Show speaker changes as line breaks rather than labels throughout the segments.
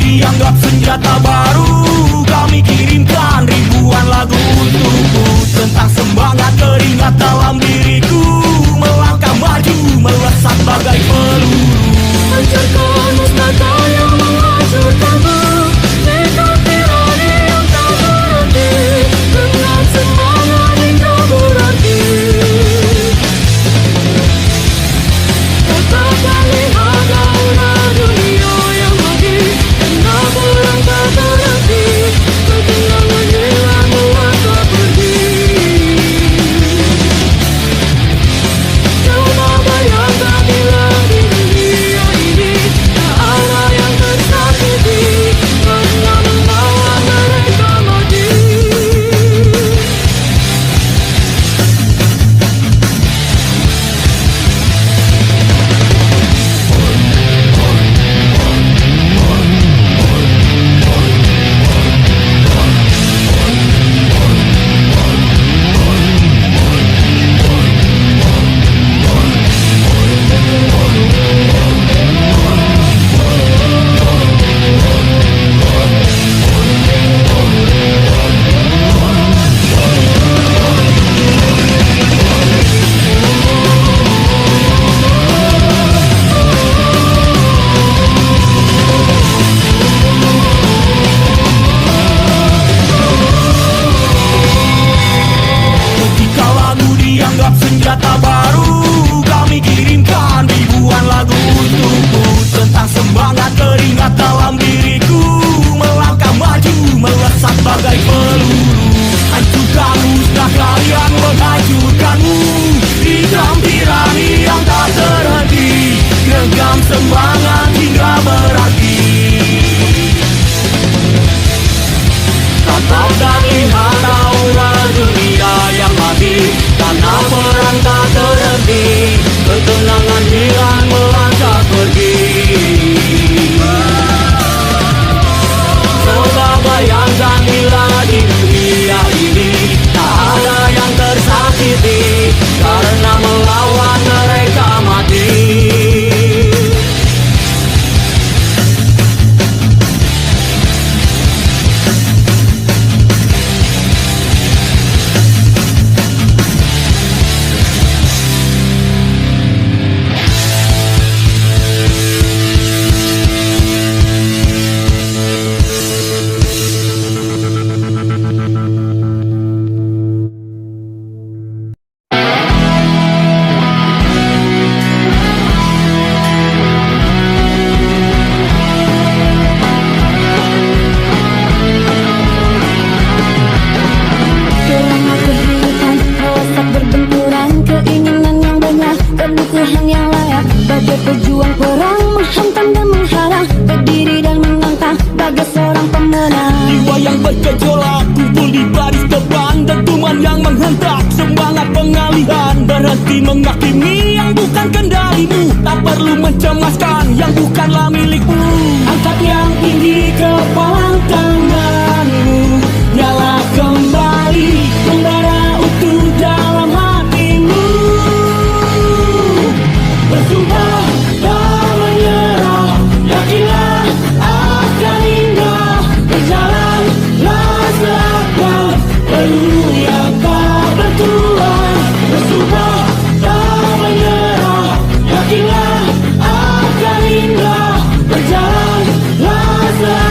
Dianggap senjata baru, kami kirimkan ribuan lagu untukmu, tentang semangat keringat dalam diriku, melangkah maju melesat bagai peluru.
Hancurkan mustaka yang menghancurkanmu, nekat tirani yang tak berhenti, dengan semangat hingga berarti. Katakan lihat aura dunia yang mati, orang tak berhenti, ketenangan hilang melangkah pergi. Coba bayangkan bila di dunia ini tak ada yang tersakiti, karena melawan mereka mati.
Dianggap senjata baru, kami kirimkan ribuan lagu untukmu, tentang semangat keringat dalam diriku, melangkah maju melesat bagai peluru. Hancurkan musnah kalian menghancurkanmu, hitam tirani yang tak terhenti, genggam semangat hingga berarti. Tatap dan lihat aura dunia yang mati, karena perang tak terhenti, ketenangan hilang melangkah pergi. Coba bayangkan bila di dunia ini tak ada yang tersakiti, karena melawan mereka mati.
Pejuang perang menghantam dan menghalang, berdiri dan menantang bagai seorang pemenang.
Jiwa yang bergejolak, kumpul di baris depan, dentuman yang menghentak, semangat pengalihan. Berhenti menghakimi yang bukan kendalimu, tak perlu mencemaskan yang bukanlah milikmu. Angkat yang tinggi kepala tanganmu, nyala kembali, membara utuh dalam hatimu. Bersumpah tak menyerah, yakinlah akan indah, berjalanlah selangkah, peluru yang tak bertuan. Bersumpah tak menyerah, yakinlah akan indah, berjalanlah selangkah.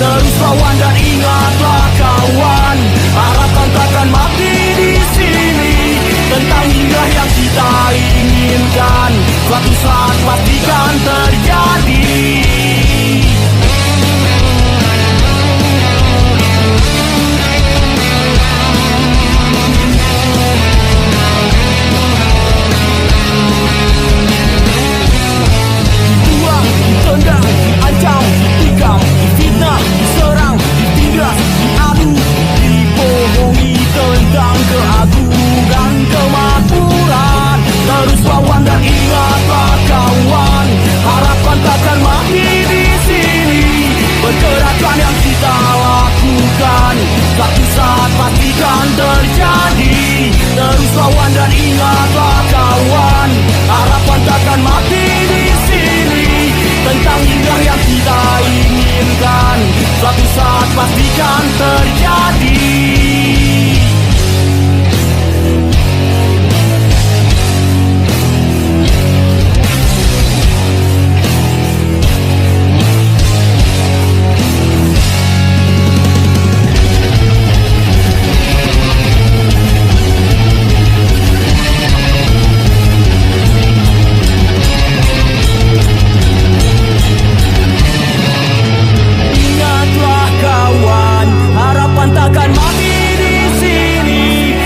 Terus lawan dan ingatlah kawan, harapan takkan mati di sini. Tentang indah yang kita inginkan, suatu saat pastikan terjadi. Dibuang, ditendang, diancam, ditikam, difitnah, diserang, ditindas, diadu, dibohongi tentang keagungan kemakmuran. Terus lawan dan ingatlah kawan, harapan takkan mati di sini. Pergerakan yang kita lakukan, suatu saat pastikan terjadi. Terus lawan dan ingatlah kawan, harapan takkan mati di sini. Tentang indah yang kita inginkan, suatu saat pastikan terjadi.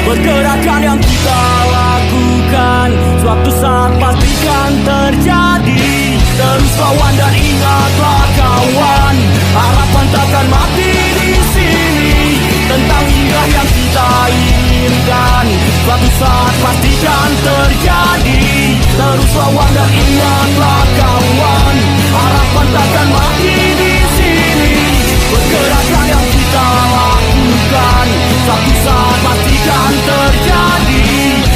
Pergerakan yang kita lakukan, suatu saat pastikan terjadi. Terus lawan dan ingatlah kawan, harapan takkan mati di sini. Tentang indah yang kita inginkan, suatu saat pastikan terjadi. Terus lawan dan ingatlah kawan, harapan takkan mati di sini. Pergerakan yang kita lakukan, suatu saat pastikan terjadi.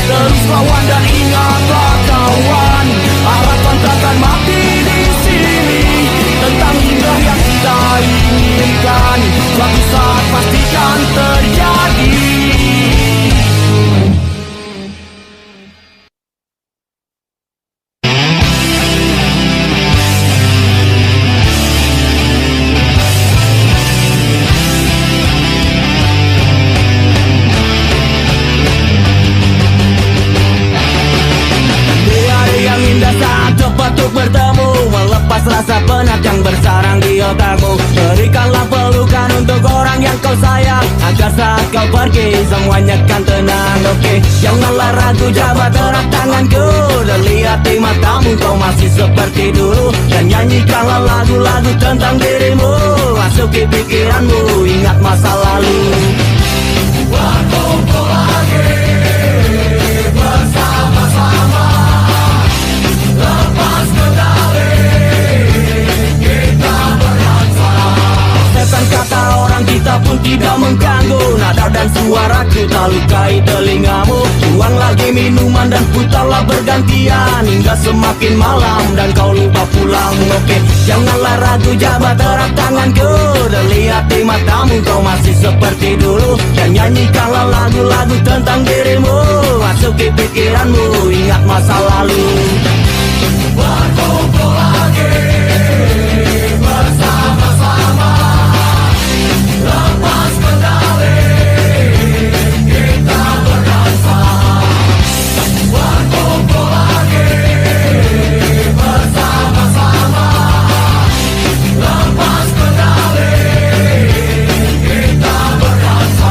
Terus lawan dan ingatlah kawan, harapan takkan mati di sini. Tentang indah yang kita inginkan, suatu saat pastikan terjadi. Bertemu, melepas rasa penat yang bersarang di otakmu. Berikanlah pelukan untuk orang yang kau sayang, agar saat kau pergi semuanya kan tenang. Oke, janganlah ragu, jabat erat tanganku dan lihat di matamu kau masih seperti dulu. Dan nyanyikanlah lagu-lagu tentang dirimu, masuki pikiranmu, ingat masa lalu. Berkumpul lagi bersama-sama, lepas kendali, kita berdansa. Setan kata orang kita pun tidak mengganggu, nada dan suaraku tak lukai telingamu. Tuang lagi minuman dan putarlah bergantian hingga semakin malam dan kau lupa pulang. Oke, janganlah ragu, jabat erat tanganku dan lihat di matamu kau masih seperti dulu. Dan nyanyikanlah lagu-lagu tentang dirimu, masuki pikiranmu, ingat masa lalu. Berkumpul lagi bersama-sama, lepas kendali, kita berdansa. Berkumpul lagi bersama-sama, lepas kendali, kita berdansa.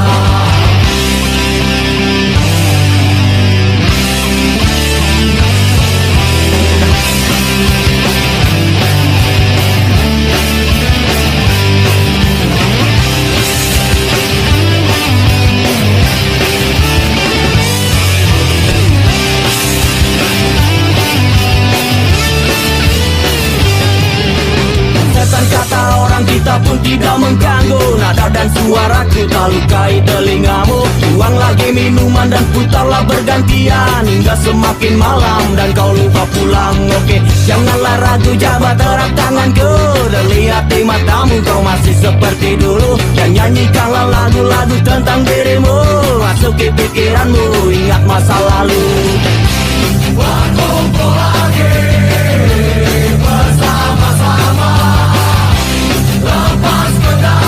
Kita pun tidak mengganggu, nada dan suaraku tak lukai telingamu. Tuang lagi minuman dan putarlah bergantian hingga semakin malam dan kau lupa pulang. Oke, janganlah ragu, jabat erat tanganku dan lihat di matamu kau masih seperti dulu. Dan nyanyikanlah lagu-lagu tentang dirimu, masuki pikiranmu, ingat masa lalu. Berkumpul lagi bersama-sama, lepas kendali.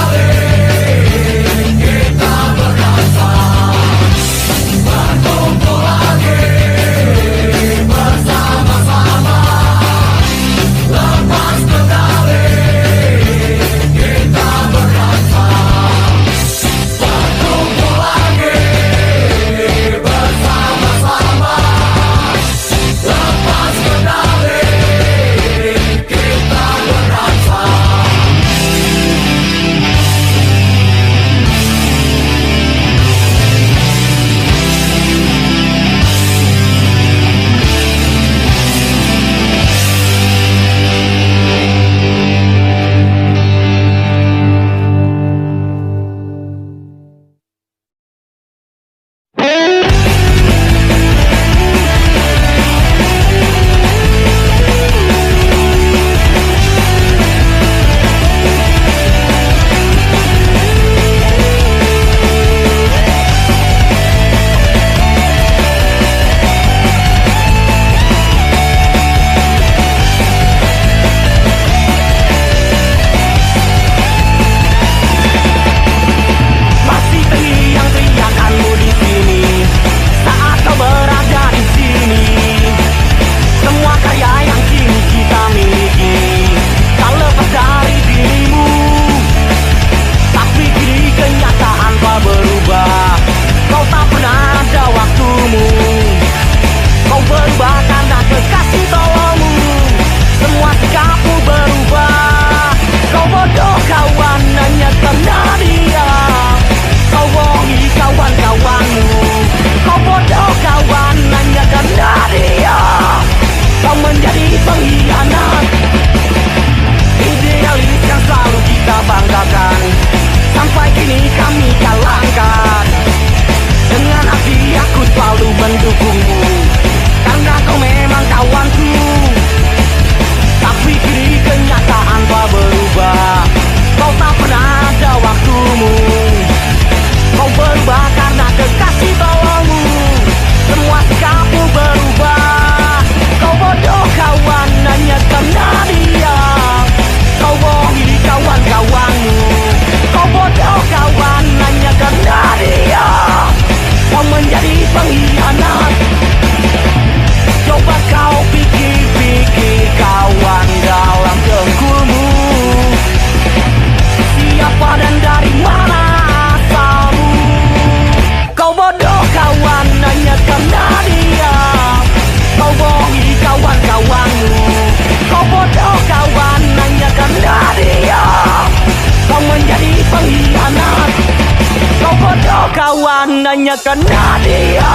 nanyakan Nadia.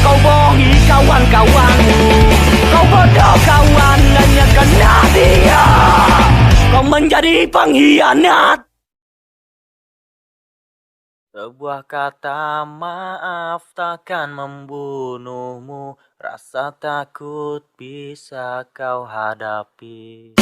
Kau bohongi kawan-kawanmu, kau bodoh kawan, nanyakan Nadia. Kau menjadi pengkhianat. Sebuah kata maaf takkan membunuhmu, rasa takut bisa kau hadapi.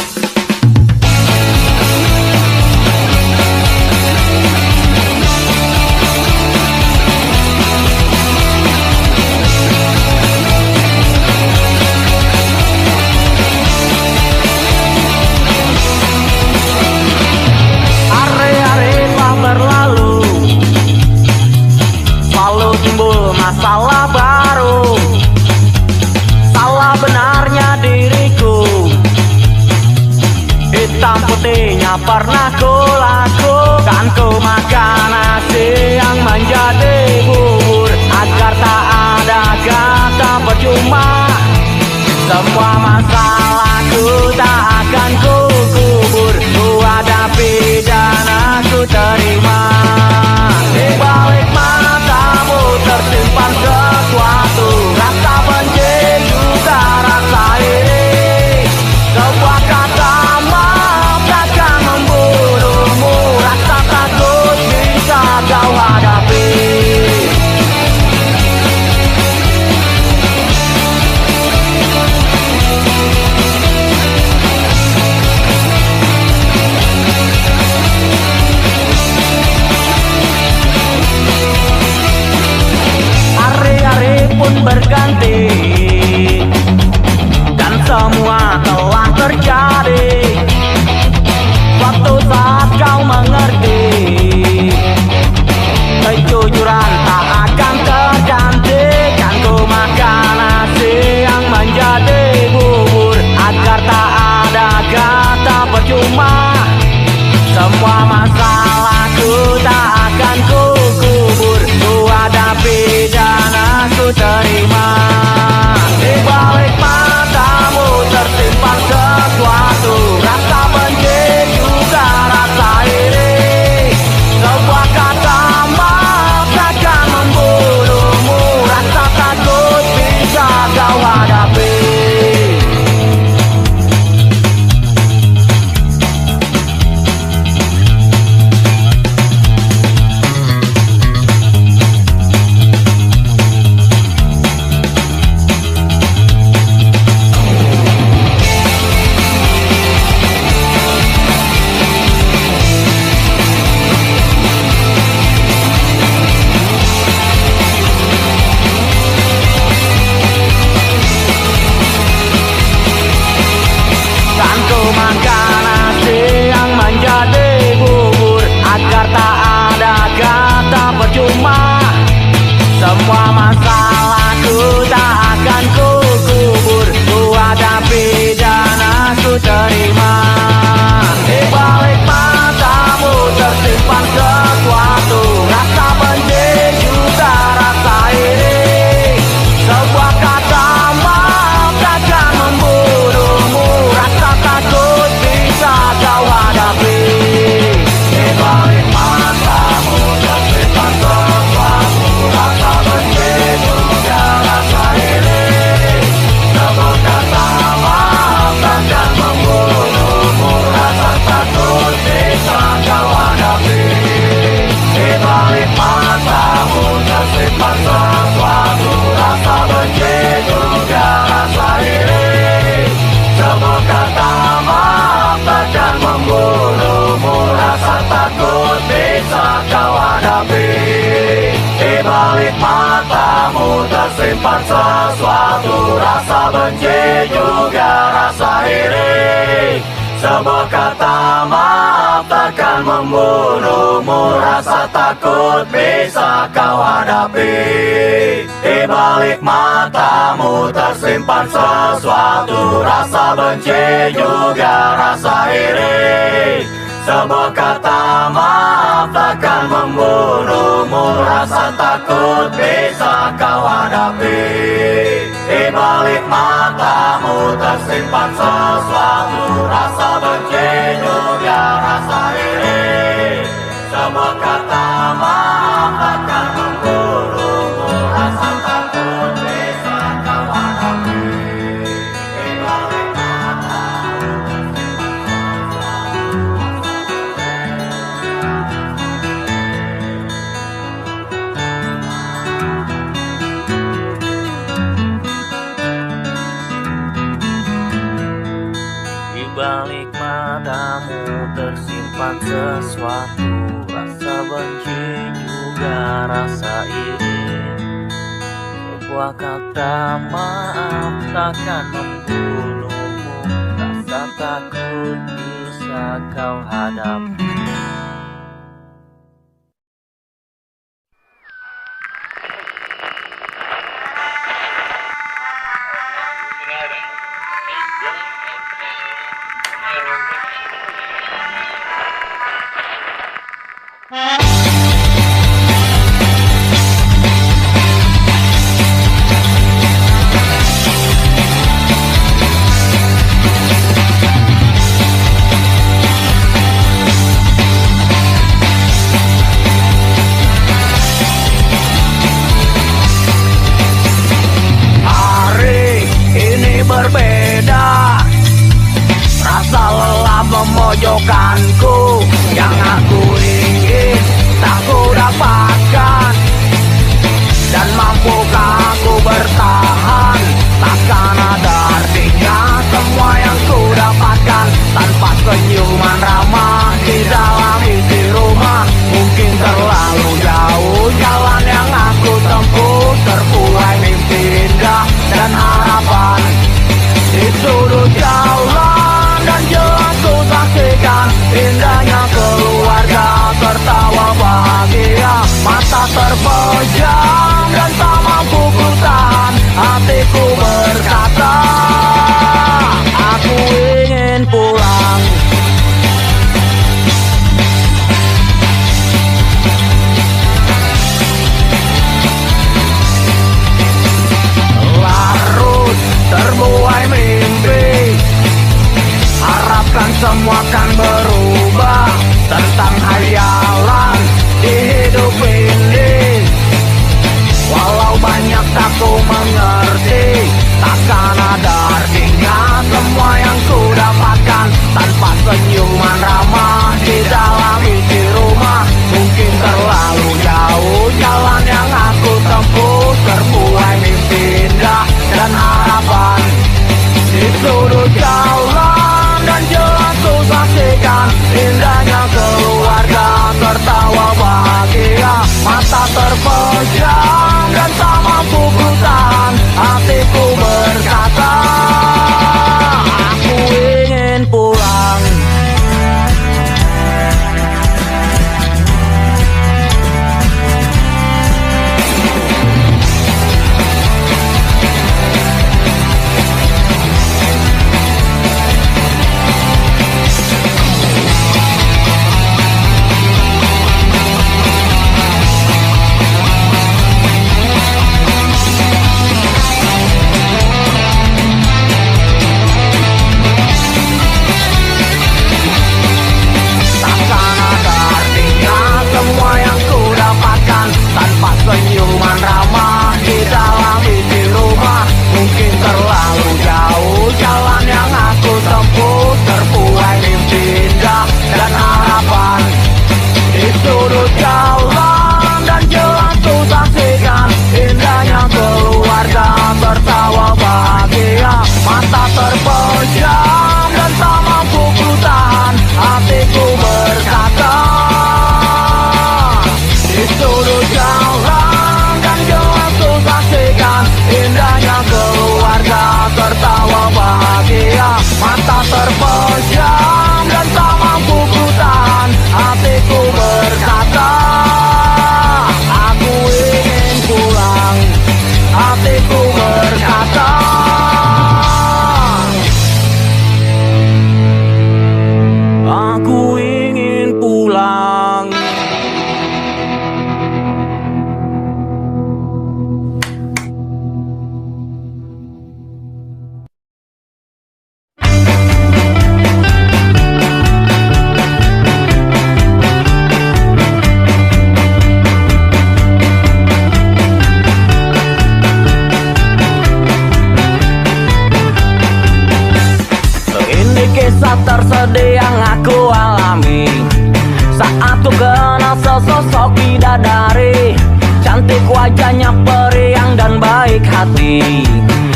Hari-hari telah berlalu, selalu timbul masalah baru. Salah benarnya diriku, hitam putihnya pernah ku lakukan. Ku makan nasi yang menjadi bubur, agar tak ada kata percuma. Semua masalahku tak akan ku kubur, ku hadapi dan aku terima. Di balik matamu tersimpan sesuatu, rasa benci juga rasa iri. Sebuah kata maaf takkan membunuhmu, rasa takut bisa kau hadapi. Pun berganti dan semua telah terjadi. Suatu saat kau mengerti, kejujuran tak akan tergantikan. Ku makan nasi yang menjadi bubur, agar tak ada kata percuma. Semua masalahku tak akan ku kubur, ku hadapi dan aku terima. Di balik matamu tersimpan sesuatu, rasa benci juga rasa iri. Sebuah kata maaf takkan membunuhmu, rasa takut bisa kau hadapi. Makan nasi yang menjadi bubur, agar tak ada kata percuma. Semua masalahku tak akan ku kubur, ku hadapi dan aku terima. Di balik matamu tersimpan sesuatu, rasa benci juga rasa iri. Sebuah kata maaf takkan membunuhmu, rasa takut bisa kau hadapi. Di balik matamu tersimpan sesuatu, rasa benci juga rasa iri. Sebuah kata maaf takkan membunuhmu, rasa takut bisa kau hadapi. Di balik matamu tersimpan sesuatu, rasa benci juga rasa iri. Sebuah kata maaf takkan membunuhmu, rasa takut bisa kau hadapi. Di balik matamu tersimpan sesuatu, rasa benci juga rasa iri. Sebuah kata maaf takkan membunuhmu, rasa takut bisa kau hadapi. Di balik matamu tersimpan sesuatu, rasa benci juga rasa iri. Sebuah kata maaf takkan membunuhmu, rasa takut bisa kau hadapi. Di balik matamu tersimpan sesuatu, rasa benci juga rasa iri. Sebuah kata maaf takkan membunuhmu.
sesuatu, rasa benci juga rasa iri. Sebuah kata maaf takkan membunuhmu, rasa takut bisa kau hadapi.
Berbeda, rasa lelah memojokkanku, yang aku ingin tak ku dapatkan. Dan mampukah aku bertahan? Takkan ada artinya semua yang ku dapatkan tanpa senyuman ramah di dalam isi rumah. Mungkin terlalu jauh jalan yang aku tempuh, terbuai mimpi indah dan harapan. Di sudut jalan dan jelas ku saksikan indahnya keluarga tertawa bahagia. Mata terpejam dan tak mampu ku tahan, hatiku berkata aku ingin pulang. Larut terbuai mimpi, harapkan semua kan berubah. Tentang hayalan di hidup ini, walau banyak tak ku mengerti, takkan ada artinya semua yang ku dapatkan tanpa senyuman ramah di dalam isi rumah. Mungkin terlalu jauh jalan yang aku tempuh, terbuai mimpi indah dan harapan. Di sudut jalan dan jelas ku saksikan indahnya keluarga tertawa bahagia. Mata terpejam dan tak mampu ku tahan, hatiku berkata aku ingin pulang. Tanpa senyuman ramah di dalam isi rumah. Mungkin terlalu jauh jalan yang aku tempuh, terbuai mimpi indah dan harapan. Di sudut jalan dan jelas ku saksikan indahnya keluarga tertawa bahagia. Mata terpejam dan tak mampu ku tahan, hatiku berkata di sudut jalan dan jelas ku saksikan indahnya keluarga tertawa bahagia. Mata terpejam dan tak mampu ku tahan, hatiku berkata aku ingin pulang. Hatiku berkata aku ingin pulang. Kisah tersedih yang aku alami saat ku kenal sesosok bidadari. Cantik wajahnya, periang dan baik hati,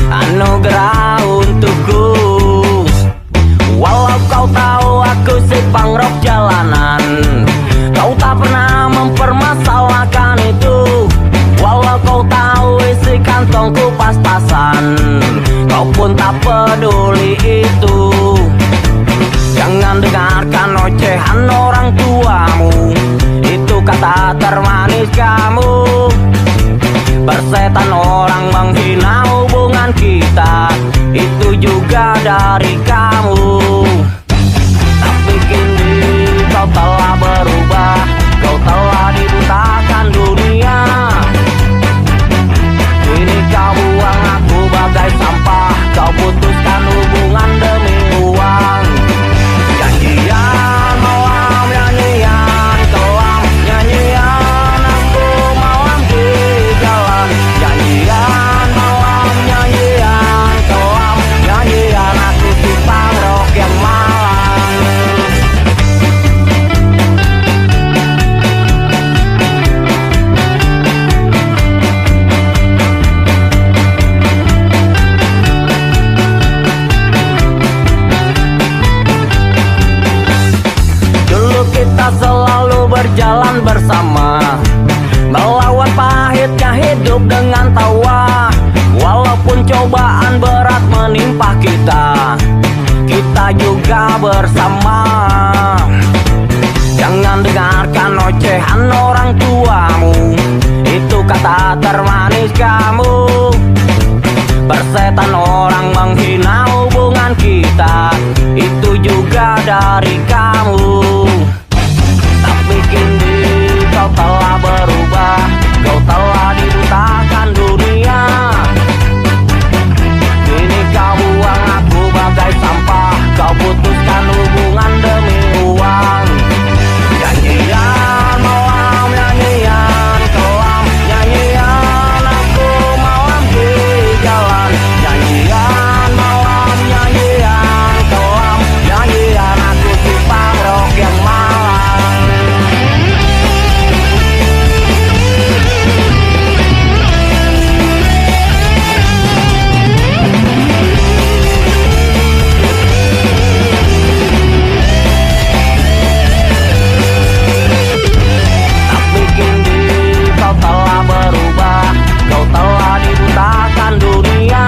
anugerah untukku. Walau kau tahu aku si pangrok jalanan,
kata termanis kamu. Persetan orang menghina hubungan kita, itu juga dari kamu. Tapi kini kau telah berubah, kau telah dibutakan dunia. Kini kau buang aku bagai sampah, kau putuskan hubungan demi uang. Janjian malam, nyanyian kelam, nyanyian aku malam di jalan. Janjian malam, nyanyian kelam, nyanyian aku si pangrok yang malang. Dulu kita selalu berjalan bersama, melawan pahitnya hidup dengan tawa. Walaupun cobaan berat menimpa kita, kita juga bersama. Jangan dengarkan ocehan orang tuamu, itu kata termanis kamu. Persetan orang menghina hubungan kita, itu juga dari kamu. Tapi kini kau telah berubah, kau telah dibutakan dunia. Kini kau buang aku bagai sampah, kau putuskan hubungan demi uang. Nyanyian malam, nyanyian kelam, nyanyian aku malam di jalan. Nyanyian malam, nyanyian kelam, nyanyian aku si pangrok yang malang. Tapi kini kau telah berubah, kau telah dibutakan dunia.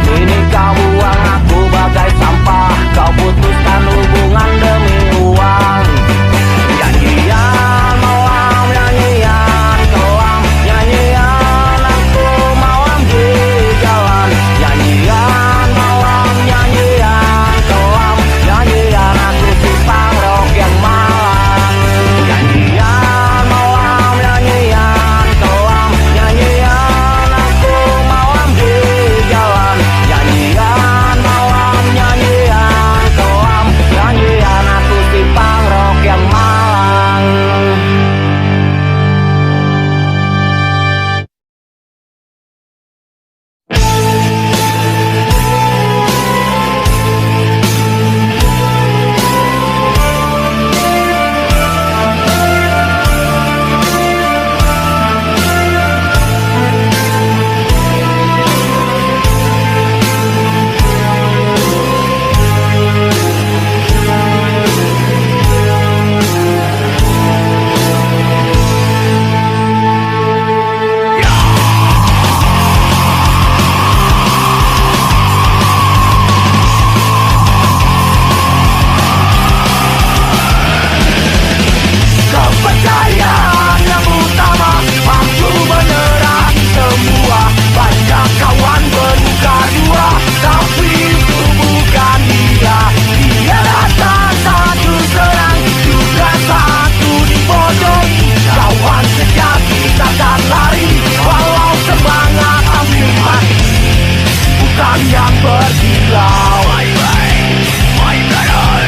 Kini kau buang aku bagai sampah, kau putuskan hubungan demi uang. Janjian malam, nyanyian kelam, nyanyian aku malam di jalan. Nyanyian malam, nyanyian kelam, nyanyian aku si pangrok yang malang. Nyanyian malam, nyanyian kelam, nyanyian aku malam di jalan. Nyanyian malam, nyanyian kelam, nyanyian aku si pangrok yang malang. Kepercayaan yang utama, aku menyerahkan semua. Banyak kawan bermuka dua, tapi itu bukan dia. Dia datang satu serang, juga satu dibodohi. Kawan sejati takkan lari, walau semangat hampir mati. Bukan yang berkilau, my brother.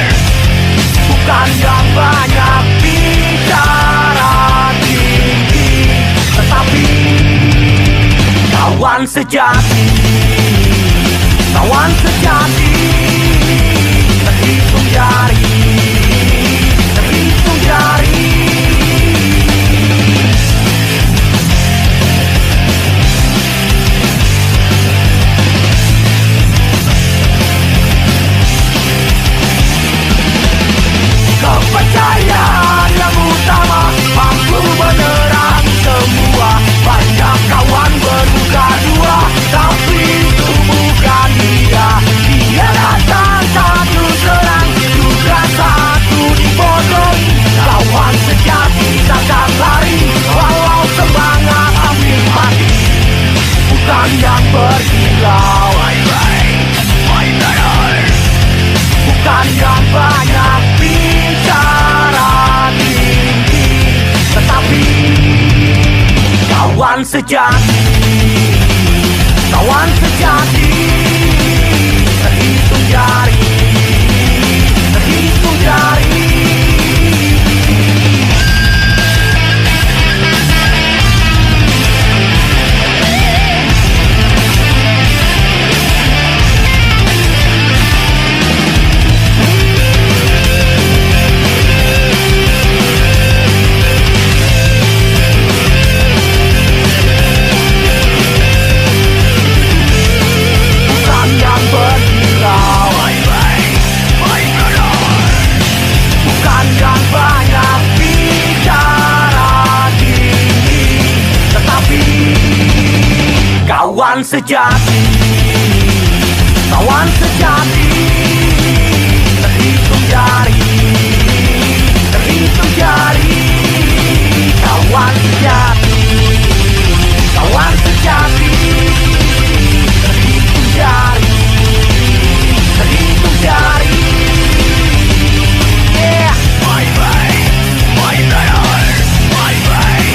Bukan yang banyak bicara tinggi, tetapi kawan sejati. Kawan sejati terhitung jari, terhitung jari. Kepercayaan yang utama, aku menyerah semua. Banyak kawan bermuka dua, tapi itu bukan dia. Dia datang satu serang, juga satu sejati, kawan sejati. Terhitung jari, terhitung jari. Bukan yang berkilau, bukan yang banyak bicara tinggi, tetapi kawan sejati, kawan sejati. Terhitung jari, terhitung jari. Kawan sejati, kawan sejati. Terhitung jari, terhitung jari. Yeah. Bye bye, bye brother, bye bye,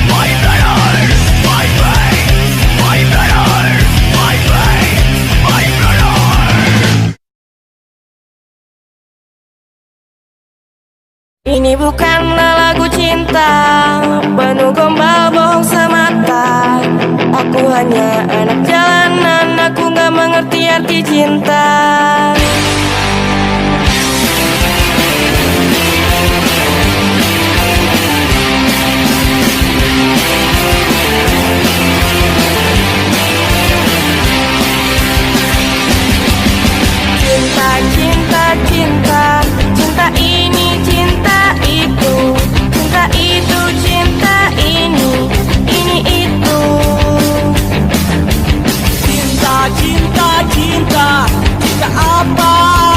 bye brother, bye bye, bye brother, bye bye, bye brother.
Ini bukanlah lagu cinta penuh gombal bohong semata. Aku hanya anak jalanan, aku gak mengerti arti cinta. Cinta, cinta, cinta, cinta ini, cinta itu, cinta itu, cinta ini itu.
Cinta, cinta, cinta, cinta apa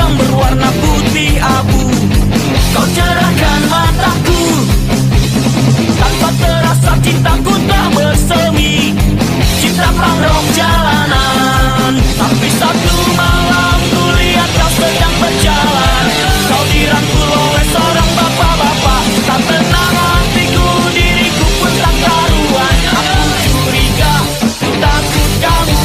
hitam berwarna putih abu. Kau cerahkan mataku, tanpa terasa cintaku tak bersemi. Citra pangrok jalanan, tapi satu malam ku lihat kau sedang berjalan. Kau dirangkul oleh seorang bapak-bapak, tak tenang hatiku, diriku pun tak karuan. Aku curiga, ku takut kamu.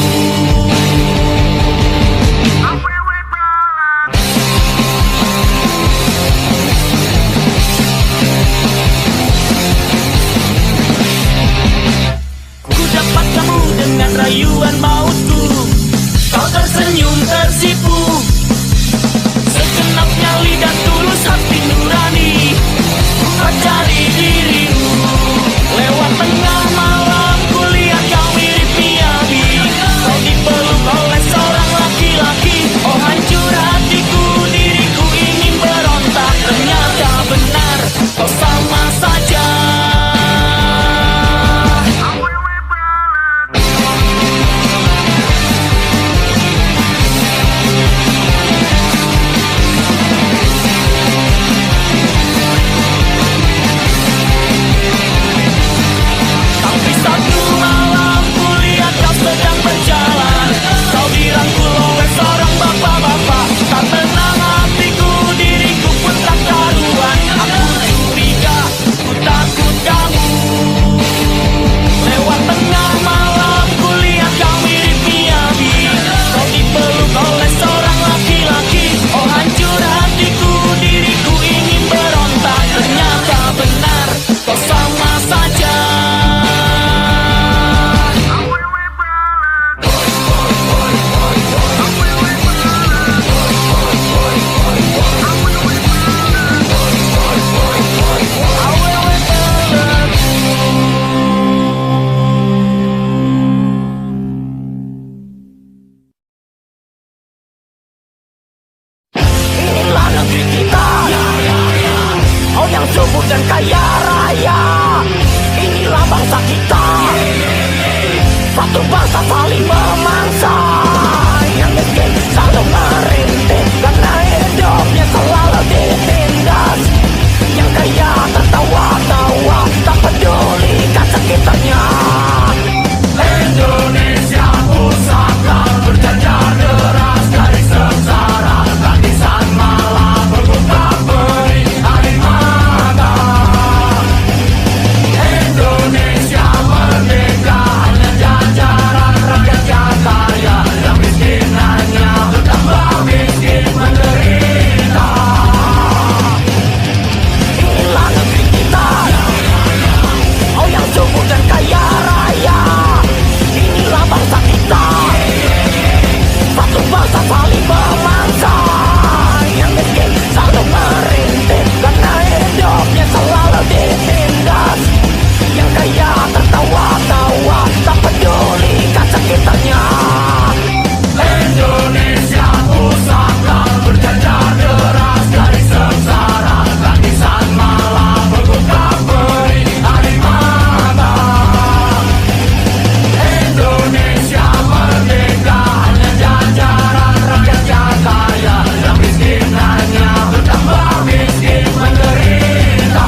Ku dapat kamu dengan rayuan mautku. Kau tersenyum tersipu, segenapnya lidah tulus hati nurani. Ku mencari dirimu, lewat tengah malam ku lihat kau mirip Miyabi. Kau dipeluk oleh seorang laki-laki. Oh hancur hatiku, diriku ingin berontak. Ternyata benar, kau sama saja. Tapi satu malam ku lihat kau sedang berjalan. Kau dirangkul oleh seorang bapak-bapak. Tak tenang hatiku, diriku pun tak karuan. Aku curiga, ku takut kamu. Lewat tengah malam ku lihat kau mirip Miyabi. Kau dipeluk oleh seorang laki-laki. Oh hancur hatiku, diriku ingin berontak. Ternyata benar, kau sama saja. Inilah negeri kita, oh yang subur dan kaya raya. Inilah bangsa kita, satu bangsa saling memangsa. Yang miskin selalu merintih, karena hidupnya selalu ditindas. Yang kaya tertawa-tawa, tak pedulikan sekitarnya. Indonesia pusaka berjajar deras dari sengsara. Tangisan malam berbuka beri air mata. Indonesia merdeka, hanya jajaran rakyat yang kaya. Yang miskin hanya bertambah miskin menderita. Inilah negeri kita, oh yang subur dan kaya raya. Inilah bangsa kita, satu bangsa saling memangsa. Yang miskin selalu merintih, karena hidupnya selalu ditindas. Yang kaya tertawa-tawa, tak pedulikan sekitarnya. Indonesia pusaka berjajar deras dari sengsara. Tangisan malam berbuka beri air mata. Indonesia merdeka, hanya jajaran rakyat yang kaya. Yang miskin hanya bertambah miskin menderita.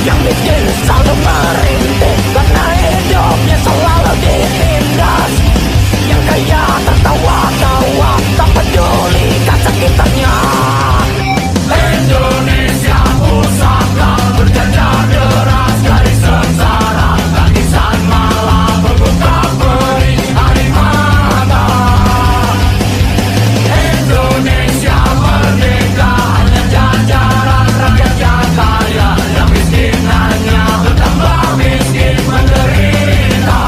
Yang miskin selalu merintih, karena hidupnya selalu ditindas. Yang kaya tertawa-tawa, tak pedulikan sekitarnya. Indonesia pusaka berjajar deras dari sengsara. Tangisan malam berbuka beri air mata. Indonesia merdeka, hanya jajaran rakyat yang kaya. Yang miskin hanya bertambah miskin menderita.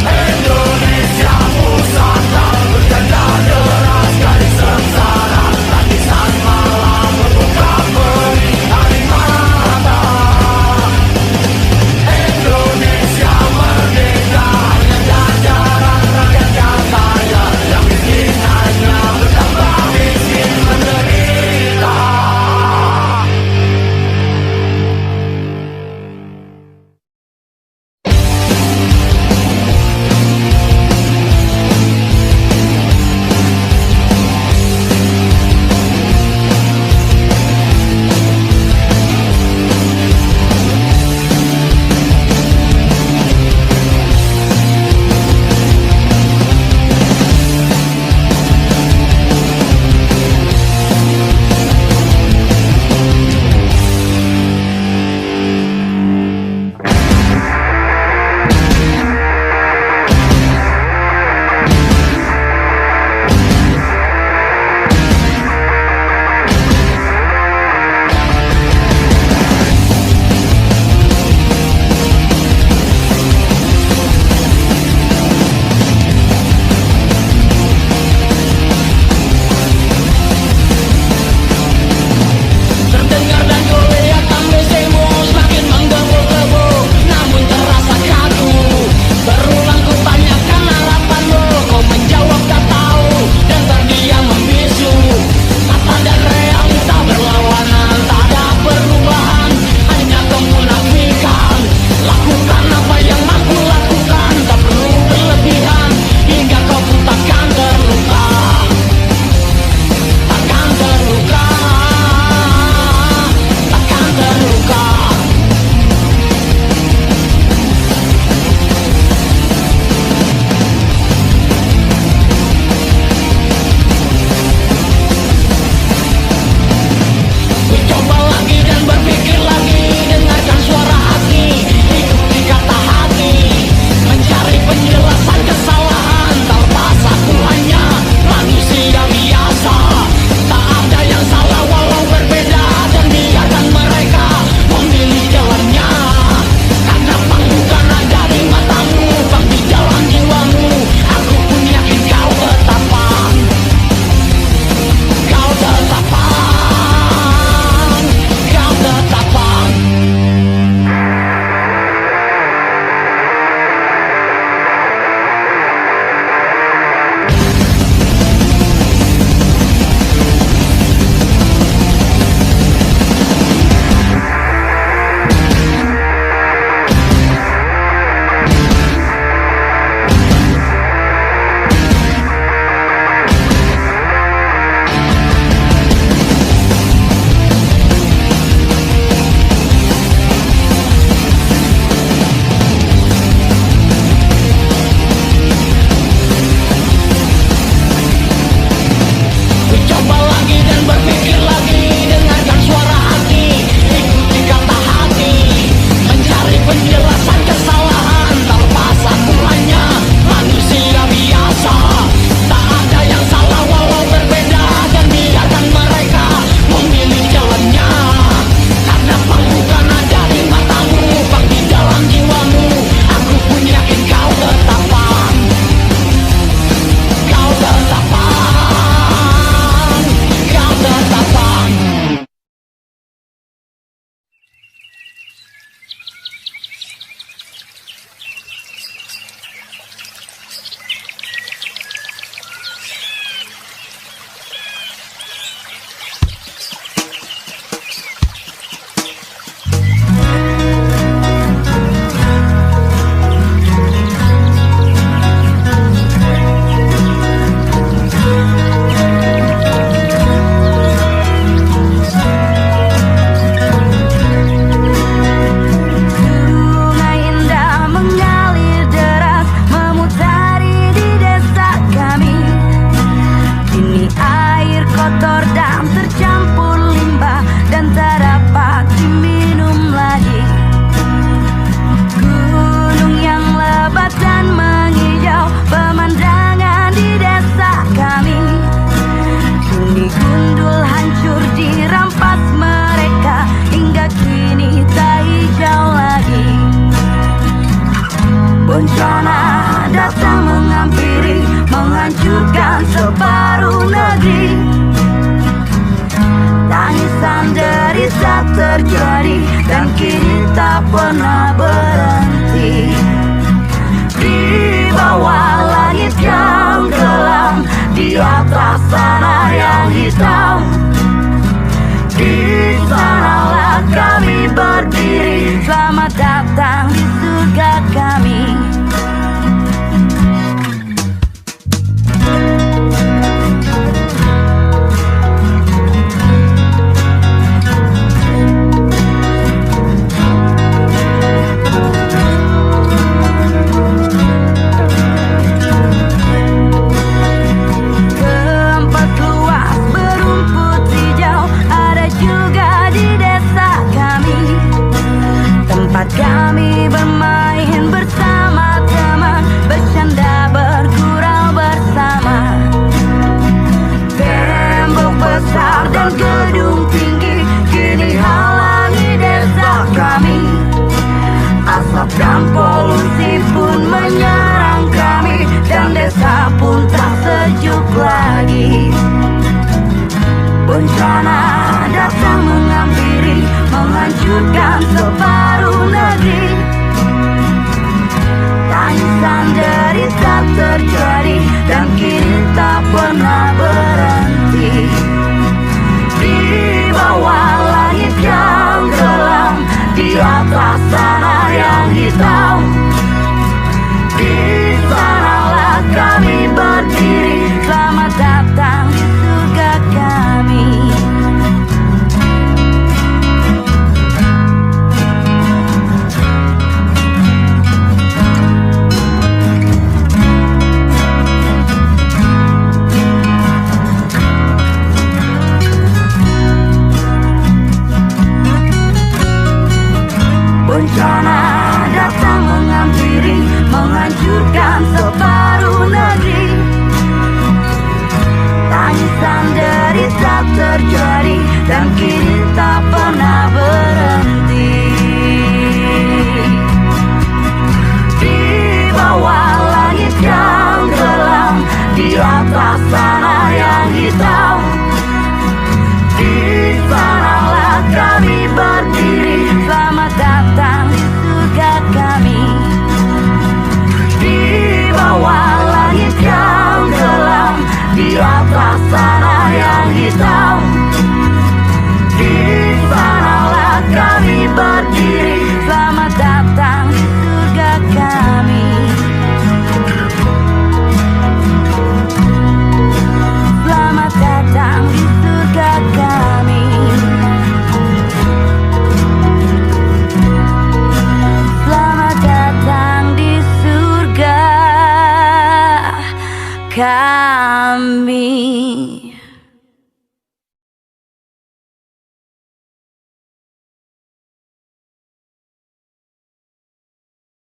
Indonesia pusaka berjajar deras dari sengsara.
sudah terjadi dan kini tak pernah berhenti. Di bawah langit yang gelap, di atas tanah yang hitam, di sanalah kami berdiri. Selamat datang di surga kami. Kami bermain bersama teman, bercanda bergurau bersama. Tembok besar dan gedung tinggi kini halangi desa kami. Asap dan polusi pun menyerang kami, dan desa pun tak sejuk lagi. Bencana datang menghampiri, menghancurkan separuh negeri. Tangisan derita terjadi dan kini tak pernah berhenti. Di bawah langit yang gelap, di atas